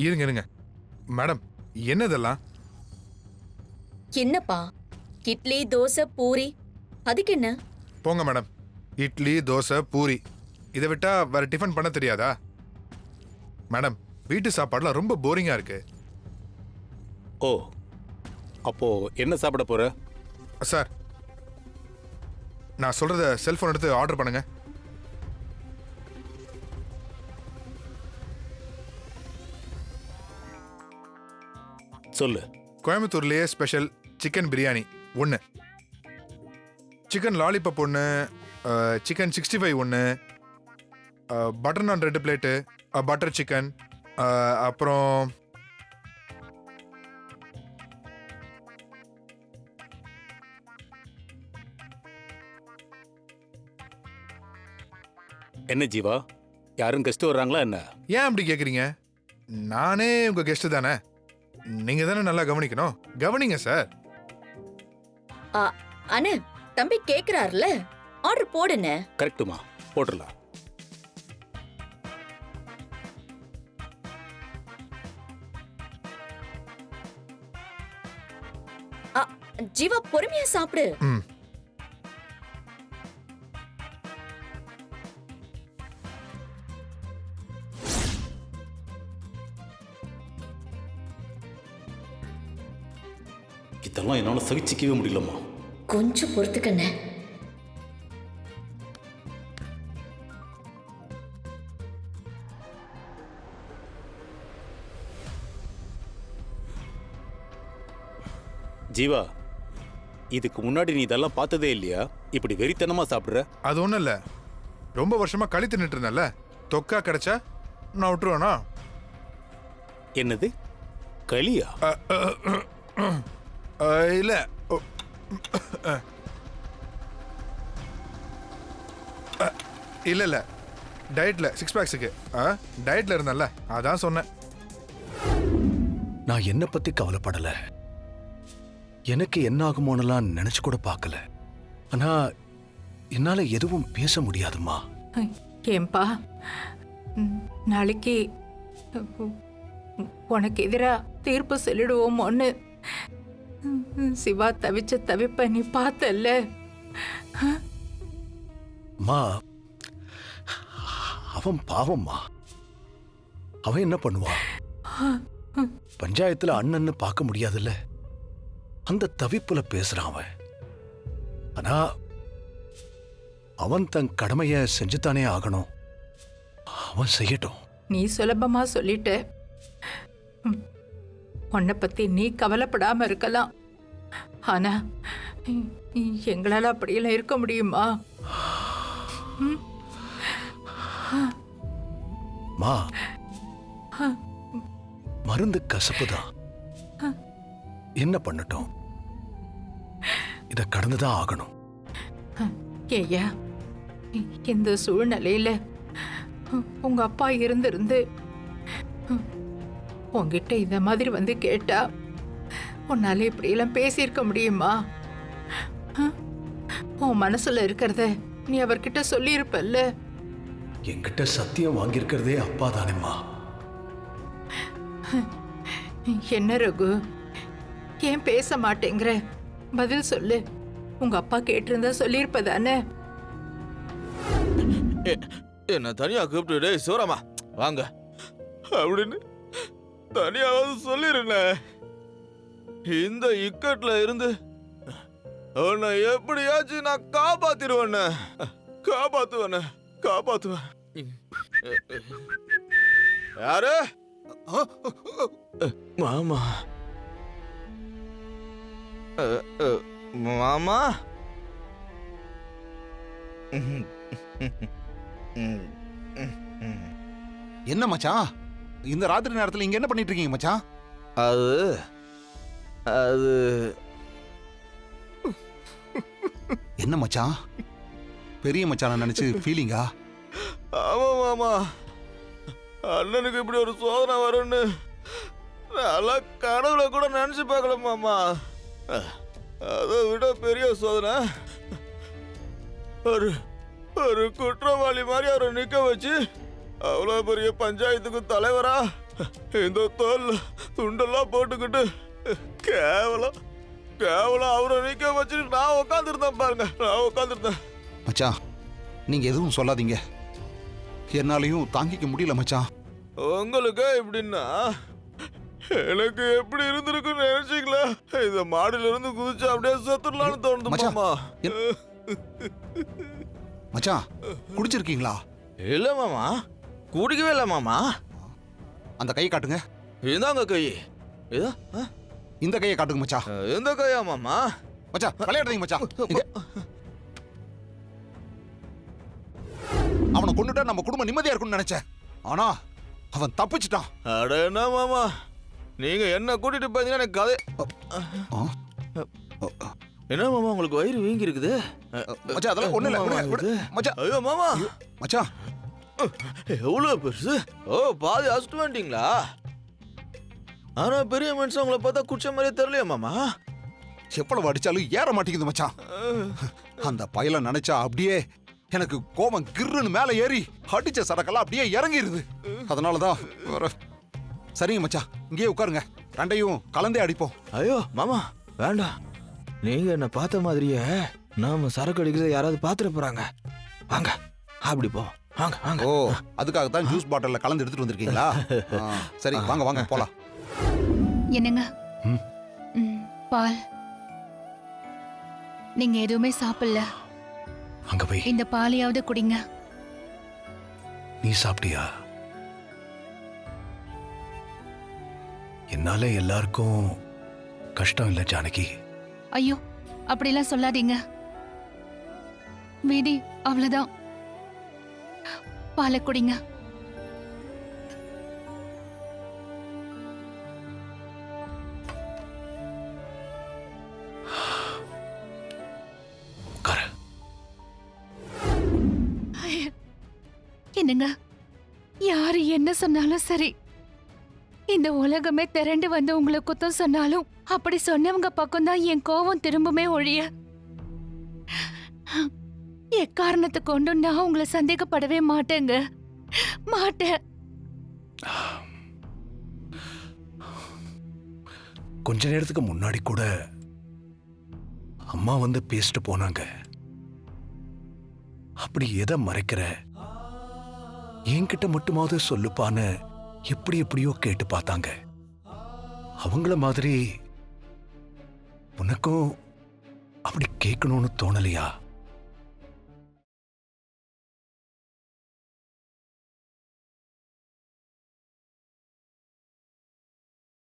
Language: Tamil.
இருங்க இருங்க மேடம், என்னதெல்லாம்? என்னப்பா, இட்லி தோசை பூரி, அதுக்கு என்ன? போங்க மேடம், இட்லி தோசை பூரி இதை விட்டா வேற டிஃபன் பண்ண தெரியாதா? மேடம், வீட்டு சாப்பாடுலாம் ரொம்ப போரிங்கா இருக்கு. ஓ, அப்போ என்ன சாப்பிட போற? சார், நான் சொல்றத செல்போன் எடுத்து ஆர்டர் பண்ணுங்க. சொல்லு. கோயம்புத்தூர்லயே special chicken biryani 1, chicken lollipop 1, chicken 65 1, butter naan 2 plate, butter chicken, அப்புறம் என்ன ஜீவா, யாரும் கெஸ்ட் வர்றாங்களா என்ன? ஏன் அப்படி கேக்குறீங்க? நானே உங்க கெஸ்ட் தானே, நீங்க தானே நல்லா கவனிக்கணும். கவனிங்க சார். அண்ணே, தம்பி கேக்குறாருல, ஆர்டர் போடுன. கரெக்டுமா, போட்டுடலாம். ஜீவா, பொறுமையா சாப்பிடு. இதெல்லாம் என்னால சகிச்சிக்கவே முடியலம்மா. கொஞ்சம் பொறுத்துக்கண்ணே. ஜீவா, இதுக்கு முன்னாடி நீ இதெல்லாம் பார்த்ததே இல்லையா? இப்படி வெறித்தனமா சாப்பிடுற? அது ஒண்ணும் இல்ல, ரொம்ப வருஷமா களி தின்னுட்டு இருந்தேன்ல, தொக்கா கிடைச்சா நான் விட்டுருவேனா? என்னது, களியா? இல்ல, இல்ல இல்ல, டயட்ல 6 பேக்ஸுக்கு டயட்ல இருந்தேன்ல, அதான் சொன்னேன். நான் என்ன பத்தி கவலைப்படல, எனக்கு என்ன ஆகுமோனெல்லாம் நினைச்சு கூட பார்க்கல. ஆனா என்னால எதுவும் பேச முடியாதுமா. ஏம்பா, நாளைக்கு உனக்கு எதிரா தீர்ப்பு சொல்லிடுவோமோன்னு சிவா தவிச்ச தவிப்ப நீ பார்த்தல்ல. மா, அவன் பாவம்மா. அவன் என்ன பண்ணுவான்? பஞ்சாயத்துல அண்ணன்னு பார்க்க முடியாதுல்ல, அந்த தவிப்புல பேசுறான் அவன். ஆனா அவன் தன் கடமைய செஞ்சுத்தானே ஆகணும். அவன் செய்யட்டும். நீ சுலபமா சொல்லிட்ட. உன்னை பத்தி நீ கவலைப்படாம இருக்கலாம், ஆனா எங்களால அப்படியெல்லாம் இருக்க முடியுமா? மா, மருந்து கசப்புதான், என்ன பண்ணட்டும், இத கடந்துதான் ஆகணும். ஏய்யா, இந்த சூழ்நிலையில உங்க அப்பா இருந்திருந்து உங்ககிட்ட இந்த மாதிரி வந்து கேட்டா உன்னால இப்படியெல்லாம் பேசியிருக்க முடியுமா? உன் மனசுல இருக்கிறத நீ அவர்கிட்ட சொல்லியிருப்பல்ல. என்கிட்ட சத்தியம் வாங்கியிருக்கிறதே அப்பா தானேம்மா. என்ன ரகு, ஏன் பேச மாட்டேங்கிற? பதில் சொல்லு. உங்க அப்பா கேட்டிருந்தா சொல்லியிருப்பதானே? என்ன தனியா கூப்பிட்டு, டேய் சோராமா வாங்க அப்படின்னு தனியாவது சொல்லிருந்த. இந்த இக்கட்ல இருந்து உன்னை எப்படியாச்சும் நான் காப்பாத்திருவேன், காப்பாத்துவேன். யாரு? மாமா. மாமா, என்ன மச்சான், இந்த ராத்திரி நேரத்துல இங்க என்ன பண்ணிட்டு இருக்கீங்க மச்சான்? அது என்ன மச்சான், பெரிய மச்சான நினைச்சு ஃபீலிங்கா? ஆமா மாமா, அண்ணனுக்கு இப்படி ஒரு சோதனை வரும்னு நல்லா கனவுல கூட நினைச்சு பார்க்கல மாமா. அதை விட பெரிய சோதனை, ஒரு குற்றவாளி மாதிரி அவரை நிக்க வச்சு அவ்வளவு பெரிய பஞ்சாயத்துக்கு தலைவரா இந்த தோல் துண்டெல்லாம் போட்டுக்கிட்டு கேவலம் கேவலம் அவரை நிக்க வச்சுட்டு நான் உட்காந்துருந்தேன் பாருங்க, நான் உட்காந்துருந்தேன். மச்சான் நீங்க எதுவும் சொல்லாதீங்க, என்னாலையும் தாங்கிக்க முடியல மச்சான். உங்களுக்கு எப்படின்னா எனக்கு எப்படி இருந்திருக்குன்னு நினைச்சீங்களா? இந்த மாடியில இருந்து குதிச்சு அப்படியே செத்துடலாம்னு தோணுது மச்சான், மாமா. மச்சான் குடிச்சிருக்கீங்களா? இல்ல மாமா, குடிக்கவே இல்ல மாமா. அந்த கையை காட்டுங்க. இதாங்க கை. இதோ இந்த கையை காட்டுங்க மச்சான். எந்த கையா மாமா? மச்சான் விளையாடுறீங்க மச்சான். இங்க. அவனை கொண்டுட்டா நம்ம குடும்பம் நிம்மதியா இருக்கும்னு நினைச்சேன், ஆனா அவன் தப்பிச்சிட்டான். அட என்ன மாமா, நீங்க என்ன கூட்டிட்டு போயிருந்தீங்கன்னா எனக்கு கதை. என்ன மாமா உங்களுக்கு வயிறு வீங்கி இருக்குது? மச்சான் அதெல்லாம் ஒண்ணு இல்ல, விடுங்க, விடு. மச்சான். ஐயோ மாமா, மச்சான் எவ்வளவு பெருசு! ஓ பாதி அசுட்டு வந்துட்டீங்களா? ஆனா பெரிய மனுஷன் உங்களை பார்த்தா குச்ச மாதிரியே தெரியலையா மாமா? எவ்வளவு அடிச்சாலும் ஏற மாட்டேங்குது மச்சான். அந்த பயலை நினைச்சா அப்படியே எனக்கு கோபம் கிர்ருன்னு மேல ஏறி அடிச்ச சரக்கெல்லாம் அப்படியே இறங்கிருது. அதனாலதான் சரிங்க மச்சான், இங்கேயே உட்காருங்க, ரெண்டையும் கலந்தே அடிப்போம். ஐயோ மாமா வேண்டாம், நீங்க என்ன பார்த்த மாதிரியே நாம சரக்கு அடிக்கிறத யாராவது பாத்துட்டு போறாங்க. வாங்க அப்படி போ, வாங்க வாங்க. ஓ அதுக்காகத்தான் ஜூஸ் பாட்டில்ல கலந்து எடுத்துட்டு வந்திருக்கீங்களா? சரி வாங்க வாங்க போலாம். என்னங்க? பால். நீங்க எதுவுமே சாப்பிடல, அங்க போய் இந்த பாலையாவது குடிங்க. நீ சாப்பிட்டியா? என்னால எல்லாருக்கும் கஷ்டம் இல்ல ஜானகி. ஐயோ அப்படிலாம் சொல்லாதீங்க. வீதி அவ்வளவுதான், பாலை குடிங்க. என்னங்க, யாரு என்ன சொன்னாலும் சரி, இந்த உலகமே திரண்டு வந்து உங்களை குத்தம் சொன்னாலும் அப்படி சொன்னவங்க பக்கம்தான் என் கோபம் திரும்புமே ஒழிய எக்காரணத்தை கொண்டும் நான் உங்களை சந்தேகப்படவே மாட்டேங்க, மாட்டேன். கொஞ்ச நேரத்துக்கு முன்னாடி கூட அம்மா வந்து பேசிட்டு போனாங்க. அப்படி எதை மறைக்கிற, என்கிட்ட மட்டுமாவது சொல்லுப்பான்னு எப்படி எப்படியோ கேட்டு பார்த்தாங்க. அவங்கள மாதிரி உனக்கும் அப்படி கேட்கணும்னு தோணலையா?